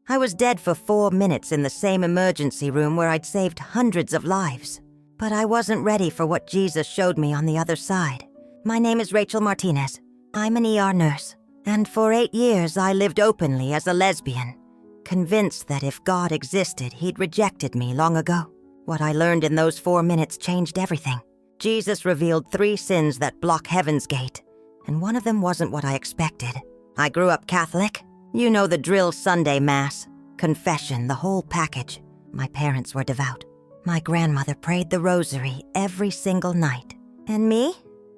I was dead for 4 minutes in the same emergency room where I'd saved hundreds of lives. But I wasn't ready for what Jesus showed me on the other side. My name is Rachel Martinez. I'm an ER nurse. And for 8 years, I lived openly as a lesbian, convinced that if God existed, he'd rejected me long ago. What I learned in those 4 minutes changed everything. Jesus revealed 3 sins that block heaven's gate, and one of them wasn't what I expected. I grew up Catholic. You know the drill: Sunday Mass, confession, the whole package. My parents were devout. My grandmother prayed the rosary every single night. And me?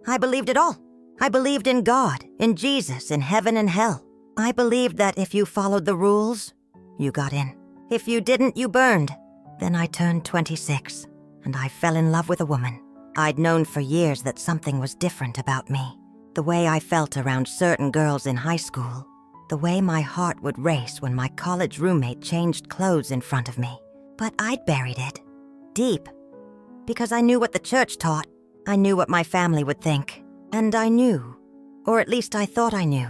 I believed it all. I believed in God, in Jesus, in heaven and hell. I believed that if you followed the rules, you got in. If you didn't, you burned. Then I turned 26, and I fell in love with a woman. I'd known for years that something was different about me. The way I felt around certain girls in high school. The way my heart would race when my college roommate changed clothes in front of me. But I'd buried it. Deep. Because I knew what the church taught. I knew what my family would think. And I knew, or at least I thought I knew,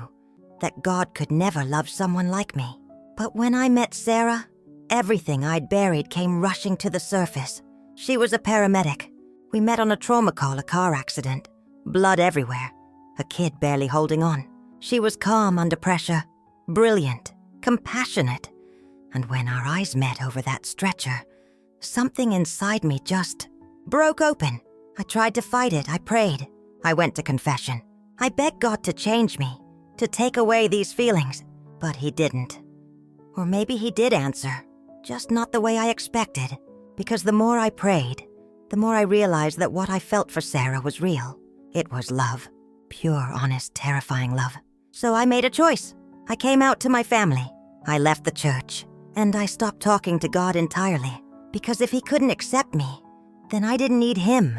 that God could never love someone like me. But when I met Sarah, everything I'd buried came rushing to the surface. She was a paramedic. We met on a trauma call, a car accident. Blood everywhere. A kid barely holding on. She was calm under pressure, brilliant, compassionate. And when our eyes met over that stretcher, something inside me just broke open. I tried to fight it. I prayed. I went to confession. I begged God to change me, to take away these feelings, but he didn't. Or maybe he did answer, just not the way I expected, because the more I prayed, the more I realized that what I felt for Sarah was real. It was love, pure, honest, terrifying love. So I made a choice. I came out to my family. I left the church, and I stopped talking to God entirely, because if he couldn't accept me, then I didn't need him.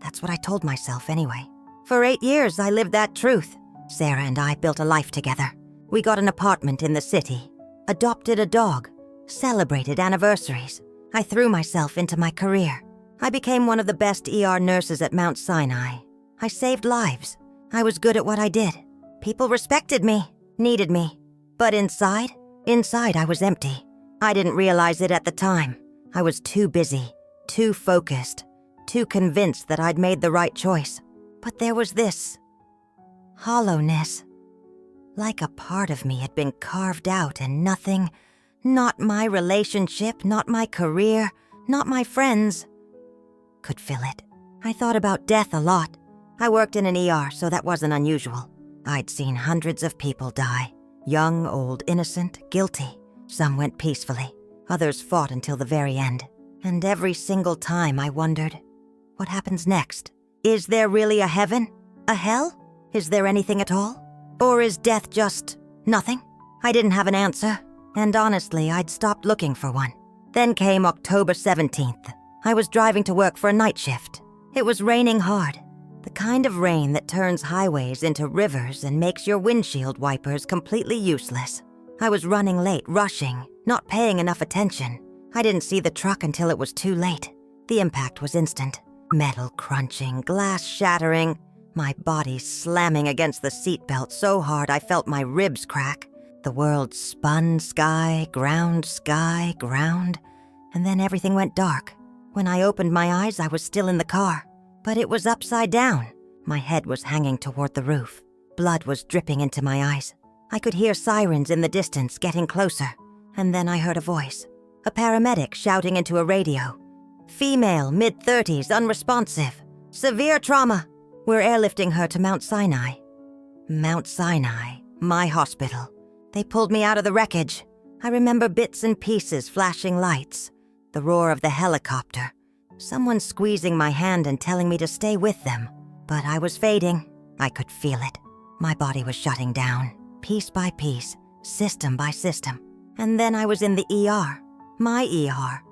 That's what I told myself anyway. For 8 years, I lived that truth. Sarah and I built a life together. We got an apartment in the city, adopted a dog, celebrated anniversaries. I threw myself into my career. I became one of the best ER nurses at Mount Sinai. I saved lives. I was good at what I did. People respected me, needed me. But inside I was empty. I didn't realize it at the time. I was too busy, too focused, too convinced that I'd made the right choice. But there was this hollowness. Like a part of me had been carved out and nothing, not my relationship, not my career, not my friends, could fill it. I thought about death a lot. I worked in an ER, so that wasn't unusual. I'd seen hundreds of people die. Young, old, innocent, guilty. Some went peacefully. Others fought until the very end. And every single time I wondered, what happens next? Is there really a heaven? A hell? Is there anything at all? Or is death just nothing? I didn't have an answer, and honestly, I'd stopped looking for one. Then came October 17th. I was driving to work for a night shift. It was raining hard. The kind of rain that turns highways into rivers and makes your windshield wipers completely useless. I was running late, rushing, not paying enough attention. I didn't see the truck until it was too late. The impact was instant. Metal crunching, glass shattering, my body slamming against the seatbelt so hard I felt my ribs crack. The world spun, sky, ground, and then everything went dark. When I opened my eyes, I was still in the car, but it was upside down. My head was hanging toward the roof. Blood was dripping into my eyes. I could hear sirens in the distance getting closer, and then I heard a voice, a paramedic shouting into a radio. Female, mid-30s, unresponsive. Severe trauma. We're airlifting her to Mount Sinai. Mount Sinai, my hospital. They pulled me out of the wreckage. I remember bits and pieces flashing lights. The roar of the helicopter. Someone squeezing my hand and telling me to stay with them. But I was fading. I could feel it. My body was shutting down, piece by piece, system by system. And then I was in the ER. My ER.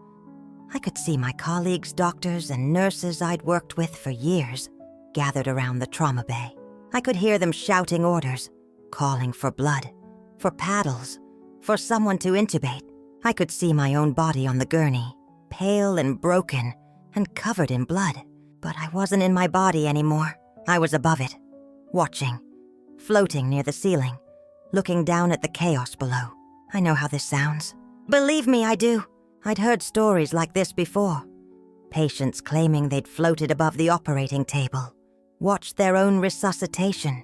I could see my colleagues, doctors, and nurses I'd worked with for years, gathered around the trauma bay. I could hear them shouting orders, calling for blood, for paddles, for someone to intubate. I could see my own body on the gurney, pale and broken, and covered in blood. But I wasn't in my body anymore. I was above it, watching, floating near the ceiling, looking down at the chaos below. I know how this sounds. Believe me, I do. I'd heard stories like this before. Patients claiming they'd floated above the operating table, watched their own resuscitation,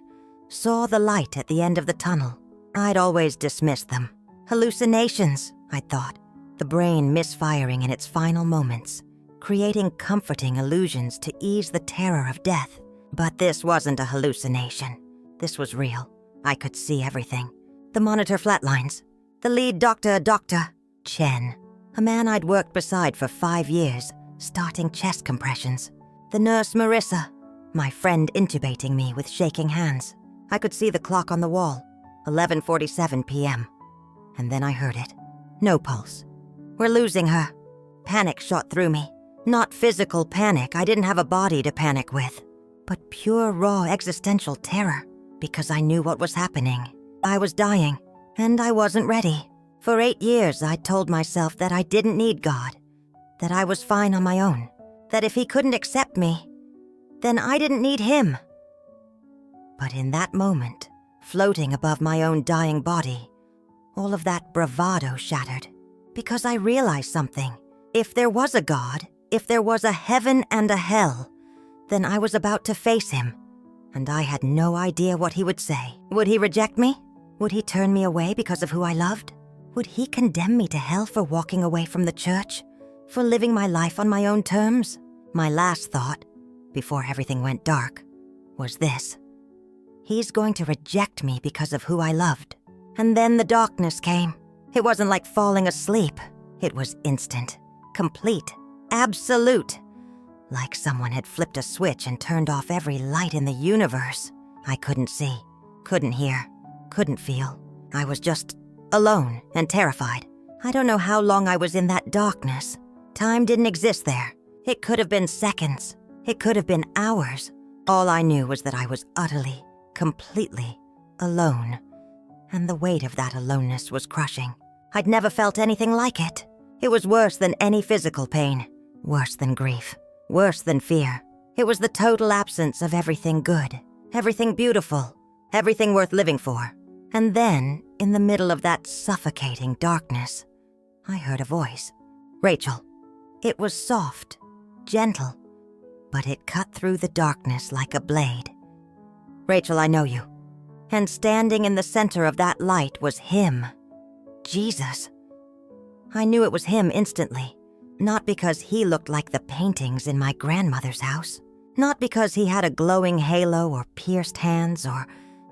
saw the light at the end of the tunnel. I'd always dismissed them. Hallucinations, I thought. The brain misfiring in its final moments, creating comforting illusions to ease the terror of death. But this wasn't a hallucination. This was real. I could see everything. The monitor flatlines. The lead doctor, Dr. Chen, a man I'd worked beside for 5 years, starting chest compressions. The nurse, Marissa, my friend intubating me with shaking hands. I could see the clock on the wall, 11:47 p.m. And then I heard it. No pulse. We're losing her. Panic shot through me. Not physical panic, I didn't have a body to panic with, but pure, raw, existential terror, because I knew what was happening. I was dying, and I wasn't ready. For 8 years, I'd told myself that I didn't need God, that I was fine on my own, that if He couldn't accept me, then I didn't need Him. But in that moment, floating above my own dying body, all of that bravado shattered, because I realized something. If there was a God, if there was a heaven and a hell, then I was about to face Him, and I had no idea what He would say. Would He reject me? Would He turn me away because of who I loved? Would He condemn me to hell for walking away from the church? For living my life on my own terms? My last thought, before everything went dark, was this. He's going to reject me because of who I loved. And then the darkness came. It wasn't like falling asleep. It was instant, complete, absolute. Like someone had flipped a switch and turned off every light in the universe. I couldn't see, couldn't hear, couldn't feel. I was just alone and terrified. I don't know how long I was in that darkness. Time didn't exist there. It could have been seconds. It could have been hours. All I knew was that I was utterly, completely alone. And the weight of that aloneness was crushing. I'd never felt anything like it. It was worse than any physical pain. Worse than grief. Worse than fear. It was the total absence of everything good, everything beautiful, everything worth living for. And then, in the middle of that suffocating darkness, I heard a voice. Rachel. It was soft, gentle, but it cut through the darkness like a blade. Rachel, I know you. And standing in the center of that light was Him. Jesus. I knew it was Him instantly. Not because He looked like the paintings in my grandmother's house. Not because He had a glowing halo or pierced hands or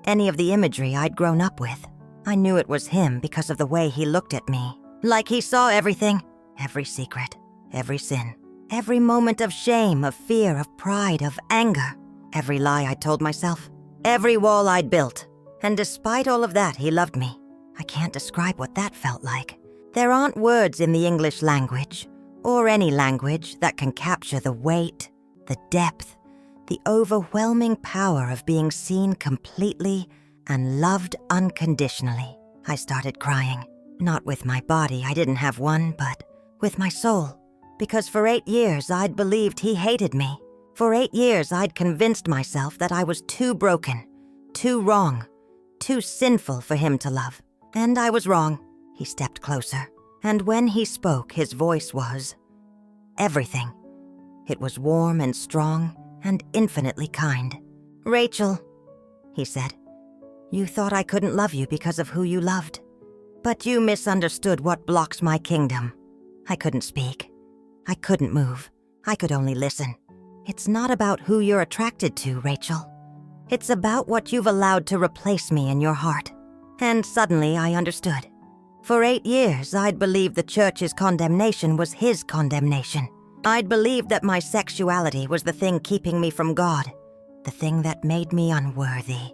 any of the imagery I'd grown up with. I knew it was Him because of the way He looked at me. Like He saw everything. Every secret. Every sin. Every moment of shame, of fear, of pride, of anger. Every lie I told myself. Every wall I'd built. And despite all of that, He loved me. I can't describe what that felt like. There aren't words in the English language, or any language, that can capture the weight, the depth, the overwhelming power of being seen completely and loved unconditionally. I started crying. Not with my body, I didn't have one, but with my soul. Because for 8 years, I'd believed He hated me. For 8 years, I'd convinced myself that I was too broken, too wrong, too sinful for Him to love. And I was wrong. He stepped closer. And when He spoke, His voice was everything. It was warm and strong and infinitely kind. Rachel, He said, you thought I couldn't love you because of who you loved. But you misunderstood what blocks my kingdom. I couldn't speak. I couldn't move. I could only listen. It's not about who you're attracted to, Rachel. It's about what you've allowed to replace me in your heart. And suddenly I understood. For 8 years, I'd believed the church's condemnation was His condemnation. I'd believed that my sexuality was the thing keeping me from God, the thing that made me unworthy,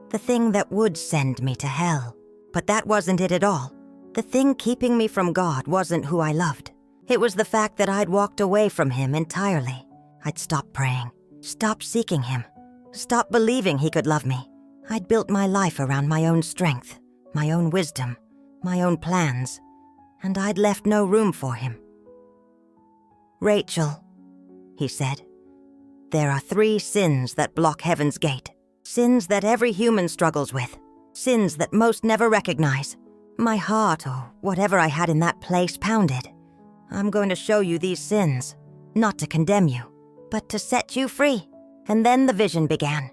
the thing that would send me to hell. But that wasn't it at all. The thing keeping me from God wasn't who I loved. It was the fact that I'd walked away from Him entirely. I'd stopped praying, stopped seeking Him, stopped believing He could love me. I'd built my life around my own strength, my own wisdom, my own plans, and I'd left no room for Him. Rachel, He said, there are 3 sins that block heaven's gate. Sins that every human struggles with. Sins that most never recognize. My heart, or whatever I had in that place, pounded. I'm going to show you these sins, not to condemn you, but to set you free. And then the vision began.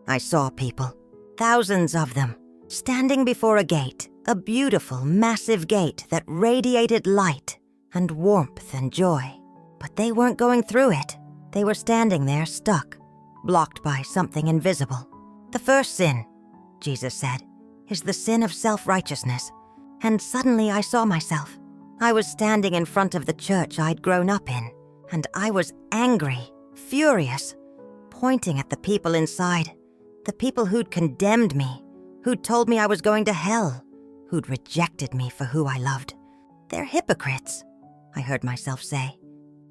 I saw people, thousands of them, standing before a gate, a beautiful, massive gate that radiated light and warmth and joy. But they weren't going through it. They were standing there stuck, blocked by something invisible. The first sin, Jesus said, is the sin of self-righteousness. And suddenly I saw myself. I was standing in front of the church I'd grown up in, and I was angry, furious, pointing at the people inside, the people who'd condemned me, who'd told me I was going to hell, who'd rejected me for who I loved. They're hypocrites, I heard myself say.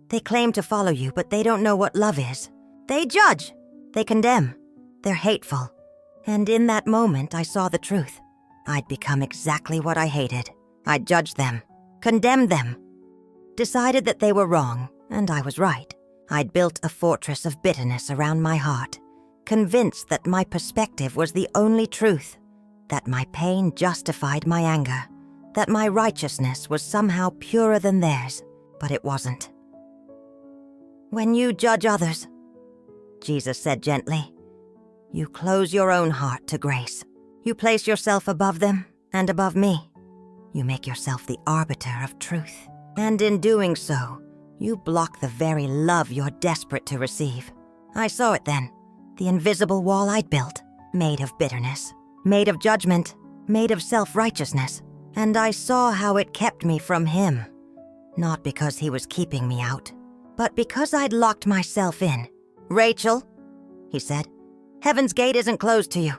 They claim to follow you, but they don't know what love is. They judge, they condemn, they're hateful. And in that moment, I saw the truth. I'd become exactly what I hated. I'd judged them, condemned them, decided that they were wrong, and I was right. I'd built a fortress of bitterness around my heart, convinced that my perspective was the only truth, that my pain justified my anger, that my righteousness was somehow purer than theirs, but it wasn't. When you judge others, Jesus said gently, you close your own heart to grace. You place yourself above them and above me. You make yourself the arbiter of truth. And in doing so, you block the very love you're desperate to receive. I saw it then, the invisible wall I'd built, made of bitterness, made of judgment, made of self-righteousness. And I saw how it kept me from him. Not because he was keeping me out, but because I'd locked myself in. Rachel, he said, heaven's gate isn't closed to you.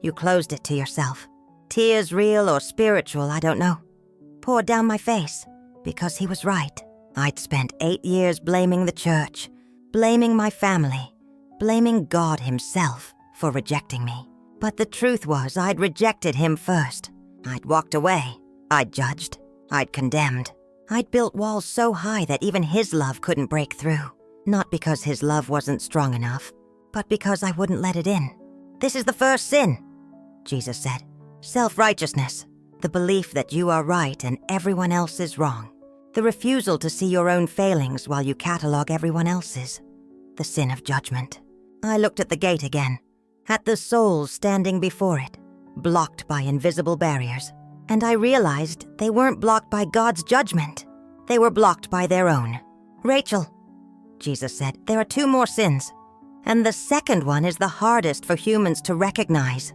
You closed it to yourself. Tears real or spiritual, I don't know, poured down my face because he was right. I'd spent 8 years blaming the church, blaming my family, blaming God himself for rejecting me. But the truth was I'd rejected him first. I'd walked away. I'd judged. I'd condemned. I'd built walls so high that even his love couldn't break through. Not because his love wasn't strong enough, but because I wouldn't let it in. This is the first sin, Jesus said. Self-righteousness, the belief that you are right and everyone else is wrong. The refusal to see your own failings while you catalog everyone else's. The sin of judgment. I looked at the gate again, at the souls standing before it, blocked by invisible barriers, and I realized they weren't blocked by God's judgment. They were blocked by their own. Rachel, Jesus said, there are 2 more sins, and the second one is the hardest for humans to recognize.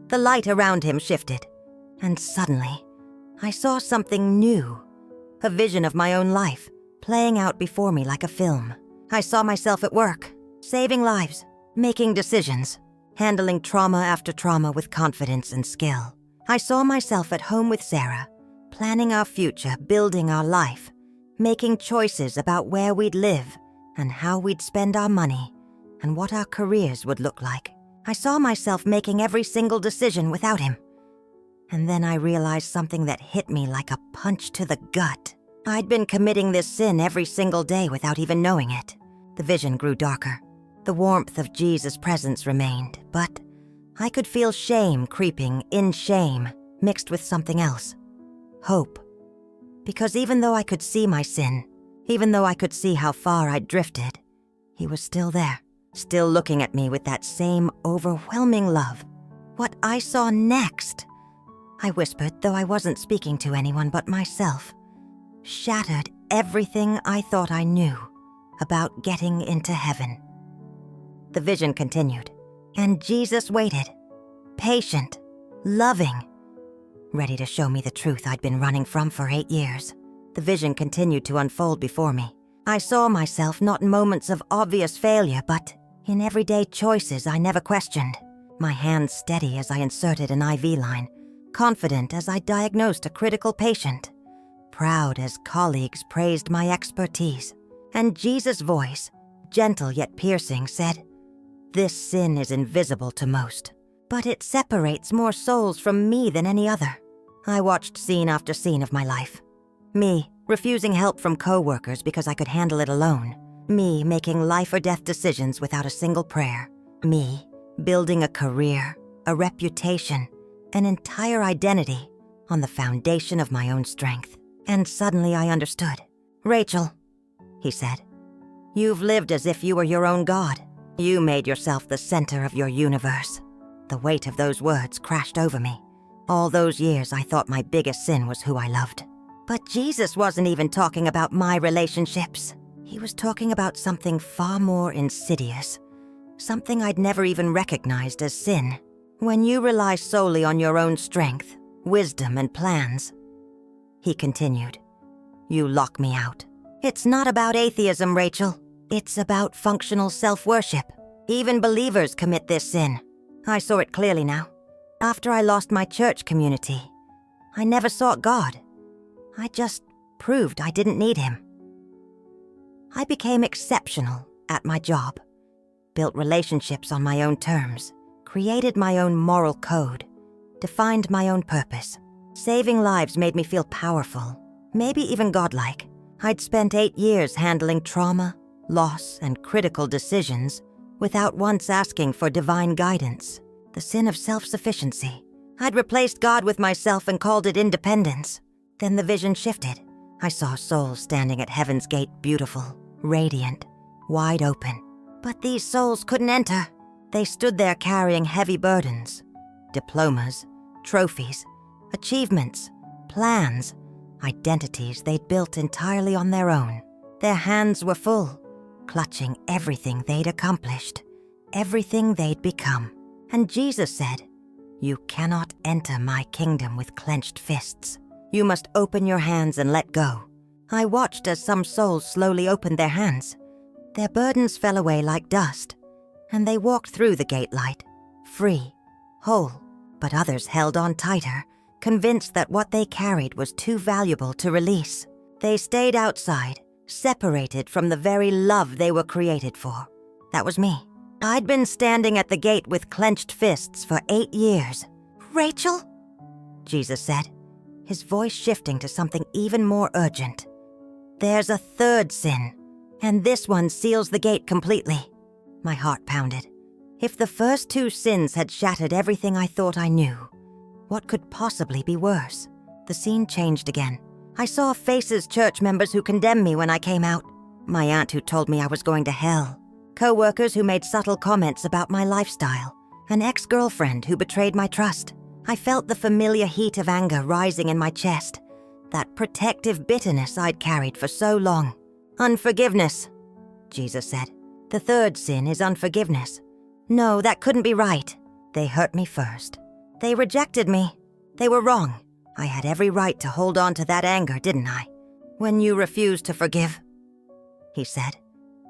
The light around him shifted, and suddenly, I saw something new, a vision of my own life, playing out before me like a film. I saw myself at work, saving lives, making decisions, handling trauma after trauma with confidence and skill. I saw myself at home with Sarah, planning our future, building our life, making choices about where we'd live and how we'd spend our money and what our careers would look like. I saw myself making every single decision without him. And then I realized something that hit me like a punch to the gut. I'd been committing this sin every single day without even knowing it. The vision grew darker. The warmth of Jesus' presence remained, but I could feel shame creeping in shame, mixed with something else. Hope. Because even though I could see my sin, even though I could see how far I'd drifted, he was still there, still looking at me with that same overwhelming love. What I saw next, I whispered, though I wasn't speaking to anyone but myself, shattered everything I thought I knew about getting into heaven. The vision continued, and Jesus waited, patient, loving, ready to show me the truth I'd been running from for 8 years. The vision continued to unfold before me. I saw myself not in moments of obvious failure, but in everyday choices I never questioned. My hands steady as I inserted an IV line, confident as I diagnosed a critical patient, proud as colleagues praised my expertise. And Jesus' voice, gentle yet piercing, said, "This sin is invisible to most, but it separates more souls from me than any other." I watched scene after scene of my life. Me, refusing help from co-workers because I could handle it alone. Me, making life or death decisions without a single prayer. Me, building a career, a reputation, an entire identity, on the foundation of my own strength. And suddenly I understood. "Rachel," he said, "you've lived as if you were your own God. You made yourself the center of your universe." The weight of those words crashed over me. All those years I thought my biggest sin was who I loved. But Jesus wasn't even talking about my relationships. He was talking about something far more insidious, something I'd never even recognized as sin. When you rely solely on your own strength, wisdom, and plans, he continued, you lock me out. It's not about atheism, Rachel. It's about functional self-worship. Even believers commit this sin. I saw it clearly now. After I lost my church community, I never sought God. I just proved I didn't need him. I became exceptional at my job, built relationships on my own terms, created my own moral code, defined my own purpose. Saving lives made me feel powerful, maybe even godlike. I'd spent 8 years handling trauma, loss, and critical decisions without once asking for divine guidance. The sin of self-sufficiency. I'd replaced God with myself and called it independence. Then the vision shifted. I saw souls standing at heaven's gate, beautiful, radiant, wide open. But these souls couldn't enter. They stood there carrying heavy burdens, diplomas, trophies, achievements, plans, identities they'd built entirely on their own. Their hands were full, clutching everything they'd accomplished, everything they'd become. And Jesus said, "You cannot enter my kingdom with clenched fists. You must open your hands and let go." I watched as some souls slowly opened their hands. Their burdens fell away like dust, and they walked through the gate light, free, whole. But others held on tighter, convinced that what they carried was too valuable to release. They stayed outside, separated from the very love they were created for. That was me. I'd been standing at the gate with clenched fists for 8 years. "Rachel?" Jesus said, his voice shifting to something even more urgent. "There's a third sin, and this one seals the gate completely." My heart pounded. If the first 2 sins had shattered everything I thought I knew, what could possibly be worse? The scene changed again. I saw faces, church members who condemned me when I came out. My aunt who told me I was going to hell. Co-workers who made subtle comments about my lifestyle. An ex-girlfriend who betrayed my trust. I felt the familiar heat of anger rising in my chest. That protective bitterness I'd carried for so long. "Unforgiveness," Jesus said. "The third sin is unforgiveness." No, that couldn't be right. They hurt me first. They rejected me. They were wrong. I had every right to hold on to that anger, didn't I? "When you refuse to forgive," he said,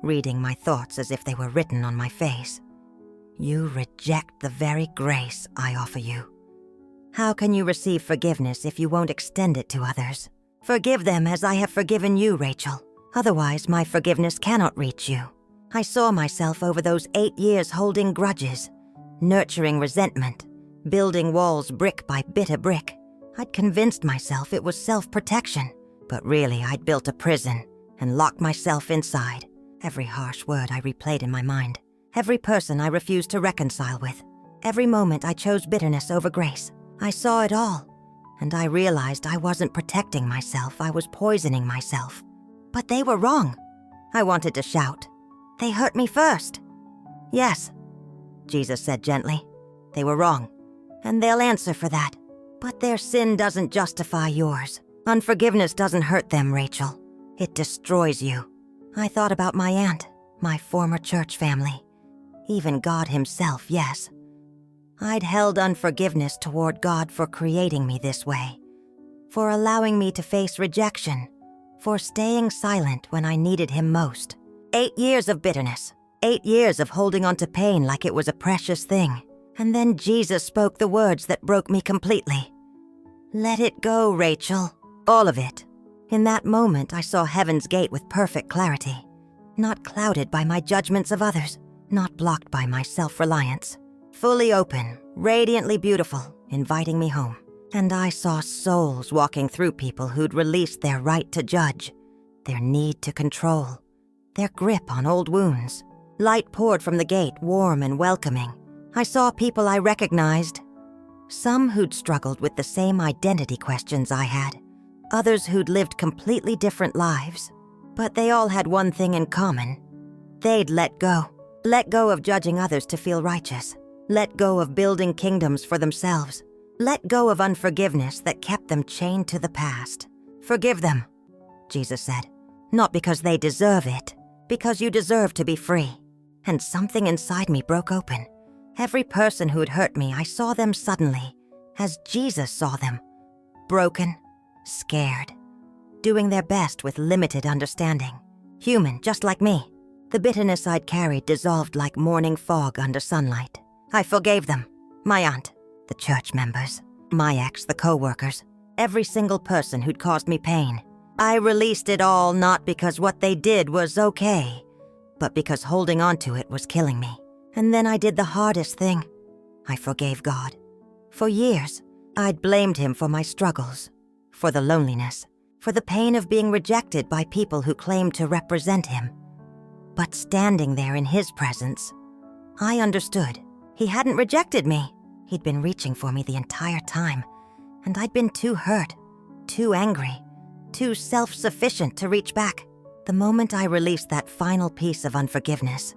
reading my thoughts as if they were written on my face, "you reject the very grace I offer you. How can you receive forgiveness if you won't extend it to others? Forgive them as I have forgiven you, Rachel. Otherwise, my forgiveness cannot reach you." I saw myself over those 8 years holding grudges, nurturing resentment, building walls brick by brick. I'd convinced myself it was self-protection, but really I'd built a prison and locked myself inside. Every harsh word I replayed in my mind, every person I refused to reconcile with, every moment I chose bitterness over grace. I saw it all, and I realized I wasn't protecting myself, I was poisoning myself. But they were wrong. I wanted to shout. "They hurt me first." "Yes," Jesus said gently, "they were wrong, and they'll answer for that. But their sin doesn't justify yours. Unforgiveness doesn't hurt them, Rachel. It destroys you." I thought about my aunt, my former church family, even God himself, yes. I'd held unforgiveness toward God for creating me this way, for allowing me to face rejection, for staying silent when I needed him most. 8 years of bitterness, 8 years of holding on to pain like it was a precious thing. And then Jesus spoke the words that broke me completely. "Let it go, Rachel. All of it." In that moment, I saw heaven's gate with perfect clarity, not clouded by my judgments of others, not blocked by my self-reliance. Fully open, radiantly beautiful, inviting me home. And I saw souls walking through people who'd released their right to judge, their need to control, their grip on old wounds. Light poured from the gate, warm and welcoming. I saw people I recognized, Some who'd struggled with the same identity questions I had. Others who'd lived completely different lives. But they all had one thing in common. They'd let go. Let go of judging others to feel righteous. Let go of building kingdoms for themselves. Let go of unforgiveness that kept them chained to the past. Forgive them, Jesus said. Not because they deserve it, because you deserve to be free. And something inside me broke open. Every person who'd hurt me, I saw them suddenly, as Jesus saw them. Broken, scared, doing their best with limited understanding. Human, just like me. The bitterness I'd carried dissolved like morning fog under sunlight. I forgave them. My aunt, the church members, my ex, the co-workers, every single person who'd caused me pain. I released it all not because what they did was okay, but because holding on to it was killing me. And then I did the hardest thing. I forgave God. For years, I'd blamed him for my struggles, for the loneliness, for the pain of being rejected by people who claimed to represent him. But standing there in his presence, I understood. He hadn't rejected me. He'd been reaching for me the entire time, and I'd been too hurt, too angry, too self-sufficient to reach back. The moment I released that final piece of unforgiveness,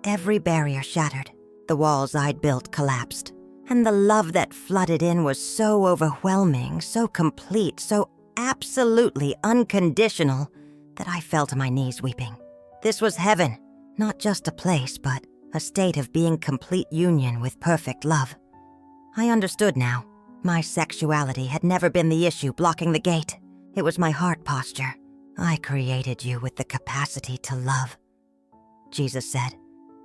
every barrier shattered, the walls I'd built collapsed, and the love that flooded in was so overwhelming, so complete, so absolutely unconditional that I fell to my knees weeping. This was heaven, not just a place, but a state of being complete union with perfect love. I understood now. My sexuality had never been the issue blocking the gate. It was my heart posture. I created you with the capacity to love, Jesus said,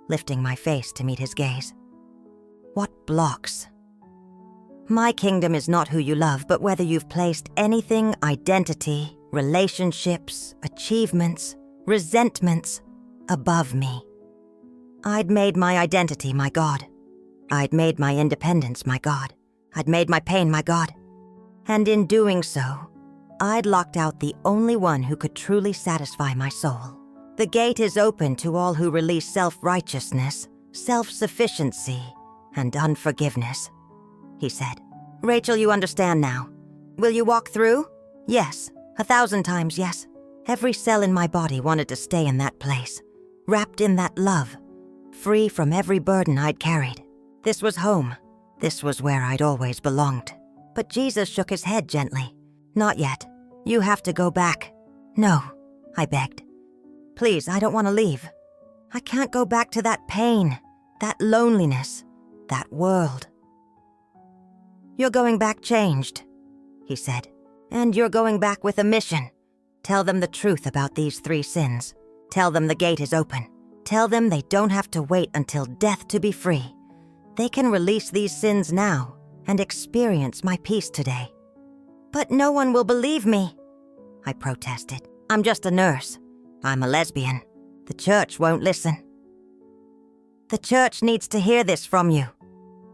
lifting my face to meet his gaze. What blocks? My kingdom is not who you love, but whether you've placed anything, identity, relationships, achievements, resentments, above me. I'd made my identity my God. I'd made my independence my God. I'd made my pain my God. And in doing so, I'd locked out the only one who could truly satisfy my soul. The gate is open to all who release self-righteousness, self-sufficiency, and unforgiveness, he said. Rachel, you understand now. Will you walk through? Yes, 1,000 times yes. Every cell in my body wanted to stay in that place, wrapped in that love, free from every burden I'd carried. This was home. This was where I'd always belonged. But Jesus shook his head gently. Not yet. You have to go back. No, I begged. Please, I don't want to leave. I can't go back to that pain, that loneliness, that world. You're going back changed, he said. And you're going back with a mission. Tell them the truth about these 3 sins. Tell them the gate is open. Tell them they don't have to wait until death to be free. They can release these sins now and experience my peace today. But no one will believe me, I protested. I'm just a nurse. I'm a lesbian. The church won't listen. The church needs to hear this from you,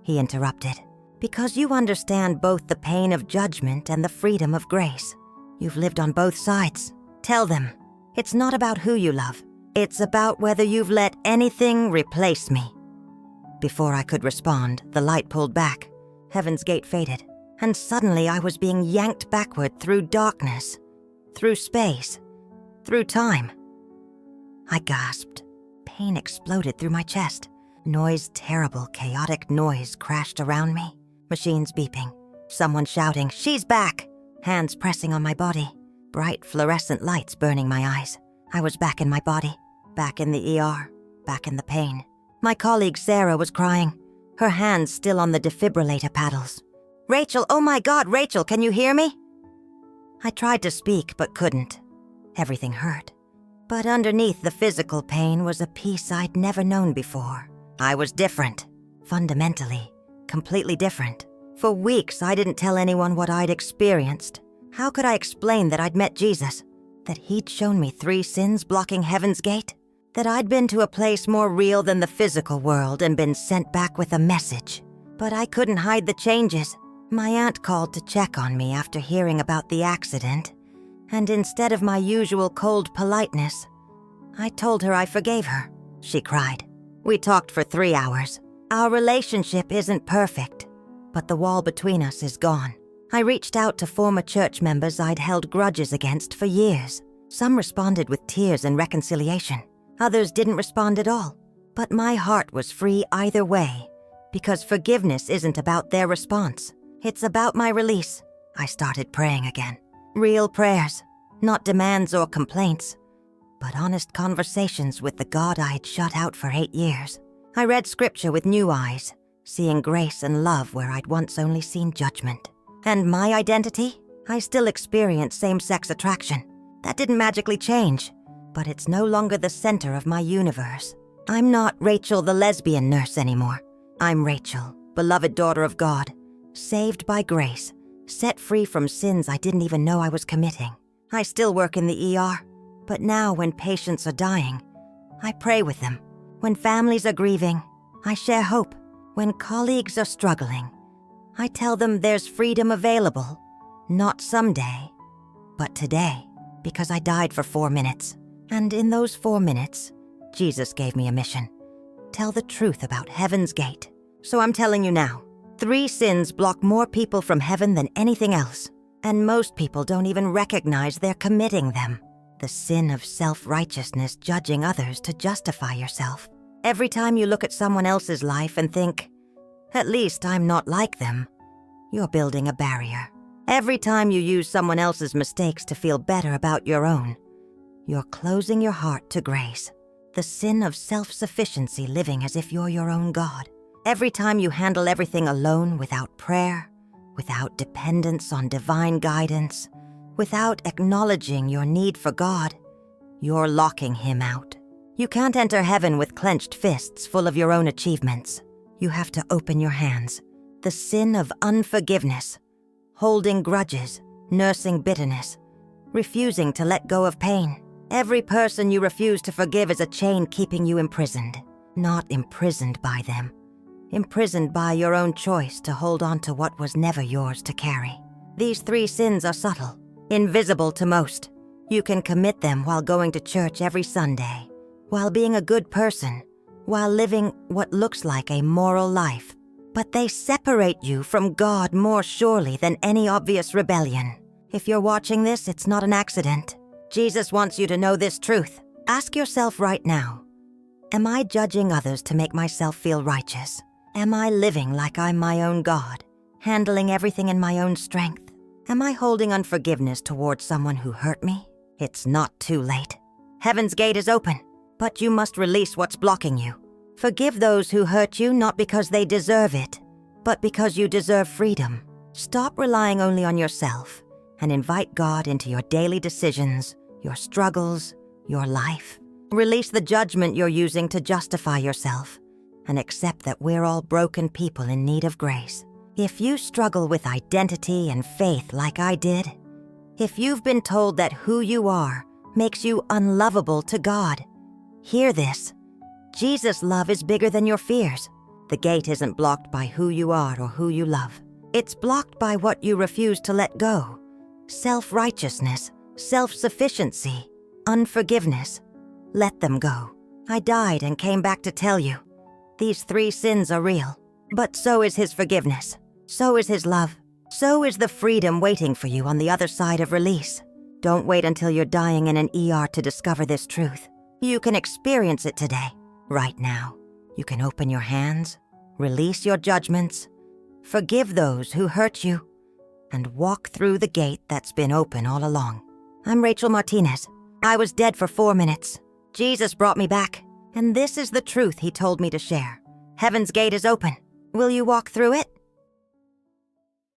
he interrupted, because you understand both the pain of judgment and the freedom of grace. You've lived on both sides. Tell them, it's not about who you love. It's about whether you've let anything replace me. Before I could respond, the light pulled back. Heaven's gate faded, and suddenly I was being yanked backward through darkness, through space, through time. I gasped. Pain exploded through my chest. Noise, terrible, chaotic noise crashed around me. Machines beeping. Someone shouting, "She's back!" Hands pressing on my body. Bright fluorescent lights burning my eyes. I was back in my body, back in the ER, back in the pain. My colleague Sarah was crying, her hands still on the defibrillator paddles. Rachel, oh my God, Rachel, can you hear me? I tried to speak but couldn't. Everything hurt. But underneath the physical pain was a peace I'd never known before. I was different, fundamentally, completely different. For weeks, I didn't tell anyone what I'd experienced. How could I explain that I'd met Jesus? That he'd shown me 3 sins blocking heaven's gate? That I'd been to a place more real than the physical world and been sent back with a message? But I couldn't hide the changes. My aunt called to check on me after hearing about the accident, and instead of my usual cold politeness, I told her I forgave her. She cried. We talked for 3 hours. Our relationship isn't perfect, but the wall between us is gone. I reached out to former church members I'd held grudges against for years. Some responded with tears and reconciliation. Others didn't respond at all. But my heart was free either way, because forgiveness isn't about their response. It's about my release. I started praying again. Real prayers, not demands or complaints, but honest conversations with the God I had shut out for 8 years. I read scripture with new eyes, seeing grace and love where I'd once only seen judgment. And my identity? I still experience same-sex attraction. That didn't magically change, but it's no longer the center of my universe. I'm not Rachel the lesbian nurse anymore. I'm Rachel, beloved daughter of God, saved by grace, set free from sins I didn't even know I was committing. I still work in the ER, but now when patients are dying, I pray with them. When families are grieving, I share hope. When colleagues are struggling, I tell them there's freedom available, not someday, but today, because I died for 4 minutes. And in those 4 minutes, Jesus gave me a mission. Tell the truth about heaven's gate. So I'm telling you now, 3 sins block more people from heaven than anything else. And most people don't even recognize they're committing them. The sin of self-righteousness, judging others to justify yourself. Every time you look at someone else's life and think, at least I'm not like them, you're building a barrier. Every time you use someone else's mistakes to feel better about your own, you're closing your heart to grace. The sin of self-sufficiency, living as if you're your own God. Every time you handle everything alone without prayer, without dependence on divine guidance, without acknowledging your need for God, you're locking him out. You can't enter heaven with clenched fists full of your own achievements. You have to open your hands. The sin of unforgiveness, holding grudges, nursing bitterness, refusing to let go of pain. Every person you refuse to forgive is a chain keeping you imprisoned. Not imprisoned by them. Imprisoned by your own choice to hold on to what was never yours to carry. These 3 sins are subtle, invisible to most. You can commit them while going to church every Sunday, while being a good person, while living what looks like a moral life. But they separate you from God more surely than any obvious rebellion. If you're watching this, it's not an accident. Jesus wants you to know this truth. Ask yourself right now, am I judging others to make myself feel righteous? Am I living like I'm my own God, handling everything in my own strength? Am I holding unforgiveness towards someone who hurt me? It's not too late. Heaven's gate is open, but you must release what's blocking you. Forgive those who hurt you not because they deserve it, but because you deserve freedom. Stop relying only on yourself and invite God into your daily decisions, your struggles, your life. Release the judgment you're using to justify yourself and accept that we're all broken people in need of grace. If you struggle with identity and faith like I did, if you've been told that who you are makes you unlovable to God, hear this. Jesus' love is bigger than your fears. The gate isn't blocked by who you are or who you love. It's blocked by what you refuse to let go. Self-righteousness, self-sufficiency, unforgiveness. Let them go. I died and came back to tell you. These 3 sins are real, but so is his forgiveness. So is his love. So is the freedom waiting for you on the other side of release. Don't wait until you're dying in an ER to discover this truth. You can experience it today, right now. You can open your hands, release your judgments, forgive those who hurt you, and walk through the gate that's been open all along. I'm Rachel Martinez. I was dead for 4 minutes. Jesus brought me back, and this is the truth he told me to share. Heaven's gate is open. Will you walk through it?